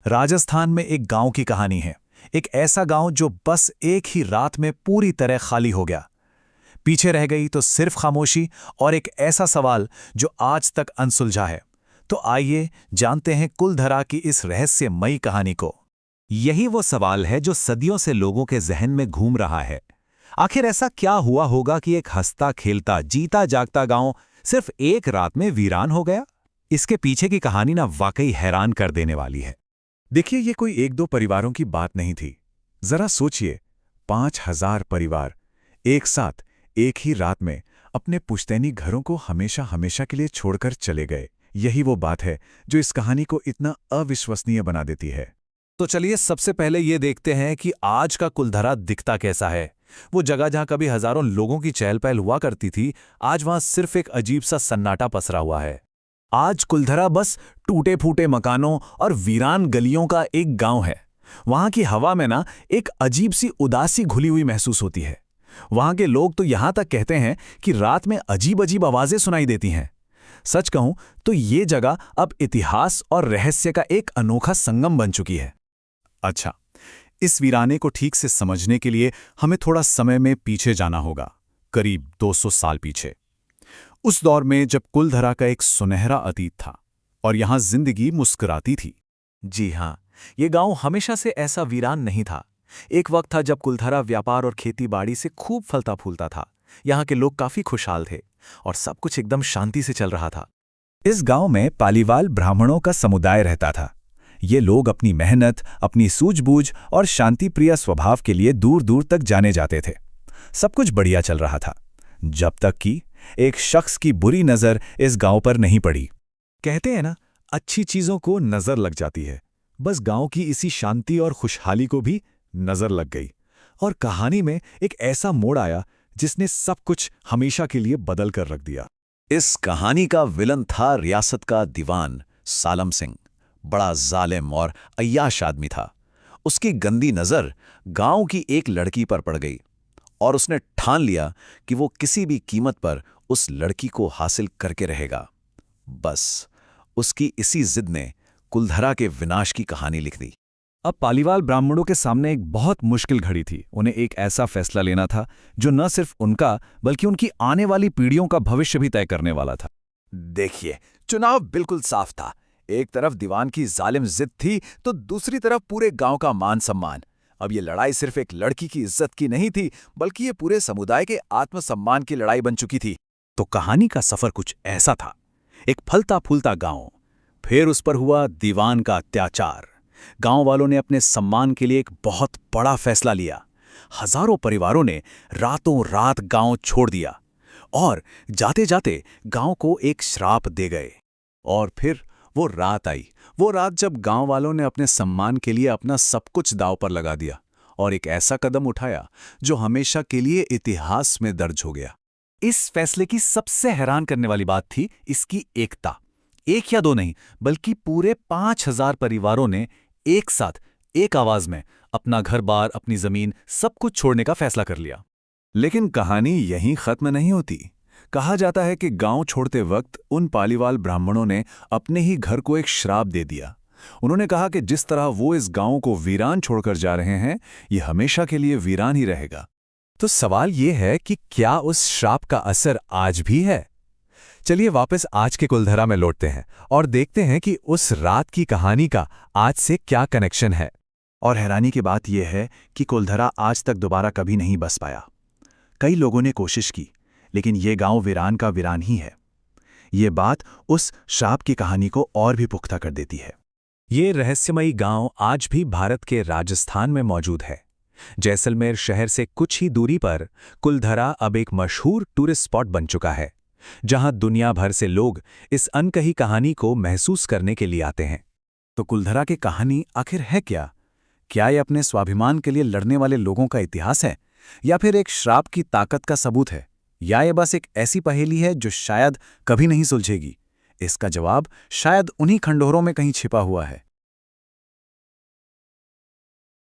राजस्थान में एक गांव की कहानी है। एक ऐसा गांव जो बस एक ही रात में पूरी तरह खाली हो गया। पीछे रह गई तो सिर्फ खामोशी और एक ऐसा सवाल जो आज तक अनसुलझा है। तो आइए जानते हैं कुलधरा की इस रहस्यमयी कहानी को। यही वो सवाल है जो सदियों से लोगों के जहन में घूम रहा है। आखिर ऐसा क्या हुआ होगा कि एक हंसता खेलता जीता जागता गांव सिर्फ एक रात में वीरान हो गया? इसके पीछे की कहानी ना वाकई हैरान कर देने वाली है। देखिए, ये कोई एक दो परिवारों की बात नहीं थी। जरा सोचिए, 5,000 परिवार एक साथ एक ही रात में अपने पुश्तैनी घरों को हमेशा हमेशा के लिए छोड़कर चले गए। यही वो बात है जो इस कहानी को इतना अविश्वसनीय बना देती है। तो चलिए सबसे पहले ये देखते हैं कि आज का कुलधरा दिखता कैसा है। वो जगह जहां कभी हजारों लोगों की चहल पहल हुआ करती थी, आज वहां सिर्फ एक अजीब सा सन्नाटा पसरा हुआ है। आज कुलधरा बस टूटे फूटे मकानों और वीरान गलियों का एक गांव है। वहां की हवा में ना एक अजीब सी उदासी घुली हुई महसूस होती है। वहां के लोग तो यहां तक कहते हैं कि रात में अजीब अजीब आवाजें सुनाई देती हैं। सच कहूं तो ये जगह अब इतिहास और रहस्य का एक अनोखा संगम बन चुकी है। अच्छा, इस वीराने को ठीक से समझने के लिए हमें थोड़ा समय में पीछे जाना होगा, करीब 200 साल पीछे। उस दौर में जब कुलधरा का एक सुनहरा अतीत था और यहां जिंदगी मुस्कुराती थी। जी हाँ, ये गांव हमेशा से ऐसा वीरान नहीं था। एक वक्त था जब कुलधरा व्यापार और खेतीबाड़ी से खूब फलता फूलता था। यहाँ के लोग काफी खुशहाल थे और सब कुछ एकदम शांति से चल रहा था। इस गांव में पालीवाल ब्राह्मणों का समुदाय रहता था। ये लोग अपनी मेहनत, अपनी सूझबूझ और शांतिप्रिय स्वभाव के लिए दूर दूर तक जाने जाते थे। सब कुछ बढ़िया चल रहा था, जब तक कि एक शख्स की बुरी नज़र इस गांव पर नहीं पड़ी। कहते हैं ना, अच्छी चीजों को नजर लग जाती है। बस गांव की इसी शांति और खुशहाली को भी नजर लग गई और कहानी में एक ऐसा मोड़ आया जिसने सब कुछ हमेशा के लिए बदल कर रख दिया। इस कहानी का विलन था रियासत का दीवान सालम सिंह। बड़ा जालिम और अय्याश आदमी था। उसकी गंदी नज़र गांव की एक लड़की पर पड़ गई और उसने ठान लिया कि वो किसी भी कीमत पर उस लड़की को हासिल करके रहेगा। बस उसकी इसी जिद ने कुलधरा के विनाश की कहानी लिख दी। अब पालीवाल ब्राह्मणों के सामने एक बहुत मुश्किल घड़ी थी। उन्हें एक ऐसा फैसला लेना था जो न सिर्फ उनका बल्कि उनकी आने वाली पीढ़ियों का भविष्य भी तय करने वाला था। देखिए, चुनाव बिल्कुल साफ था। एक तरफ दीवान की जालिम जिद थी तो दूसरी तरफ पूरे गांव का मान सम्मान। अब ये लड़ाई सिर्फ एक लड़की की इज्जत की नहीं थी, बल्कि ये पूरे समुदाय के आत्मसम्मान की लड़ाई बन चुकी थी। तो कहानी का सफर कुछ ऐसा था। एक फलता फूलता गांव, फिर उस पर हुआ दीवान का अत्याचार। गांव वालों ने अपने सम्मान के लिए एक बहुत बड़ा फैसला लिया। हजारों परिवारों ने रातों रात गांव छोड़ दिया और जाते जाते गांव को एक श्राप दे गए। और फिर वो रात आई, वो रात जब गांव वालों ने अपने सम्मान के लिए अपना सब कुछ दांव पर लगा दिया और एक ऐसा कदम उठाया जो हमेशा के लिए इतिहास में दर्ज हो गया। इस फैसले की सबसे हैरान करने वाली बात थी इसकी एकता। एक या दो नहीं, बल्कि पूरे 5,000 परिवारों ने एक साथ एक आवाज में अपना घर बार, अपनी जमीन, सब कुछ छोड़ने का फैसला कर लिया। लेकिन कहानी यहीं खत्म नहीं होती। कहा जाता है कि गांव छोड़ते वक्त उन पालीवाल ब्राह्मणों ने अपने ही घर को एक श्राप दे दिया। उन्होंने कहा कि जिस तरह वो इस गांव को वीरान छोड़कर जा रहे हैं, ये हमेशा के लिए वीरान ही रहेगा। तो सवाल ये है कि क्या उस श्राप का असर आज भी है? चलिए वापस आज के कुलधरा में लौटते हैं और देखते हैं कि उस रात की कहानी का आज से क्या कनेक्शन है। और हैरानी की बात यह है कि कुलधरा आज तक दोबारा कभी नहीं बस पाया। कई लोगों ने कोशिश की, लेकिन ये गांव वीरान का वीरान ही है। ये बात उस श्राप की कहानी को और भी पुख्ता कर देती है। ये रहस्यमयी गांव आज भी भारत के राजस्थान में मौजूद है। जैसलमेर शहर से कुछ ही दूरी पर कुलधरा अब एक मशहूर टूरिस्ट स्पॉट बन चुका है, जहां दुनिया भर से लोग इस अनकही कहानी को महसूस करने के लिए आते हैं। तो कुलधरा की कहानी आखिर है क्या? क्या ये अपने स्वाभिमान के लिए लड़ने वाले लोगों का इतिहास है, या फिर एक श्राप की ताकत का सबूत है, या ये बस एक ऐसी पहेली है जो शायद कभी नहीं सुलझेगी? इसका जवाब शायद उन्हीं खंडहरों में कहीं छिपा हुआ है।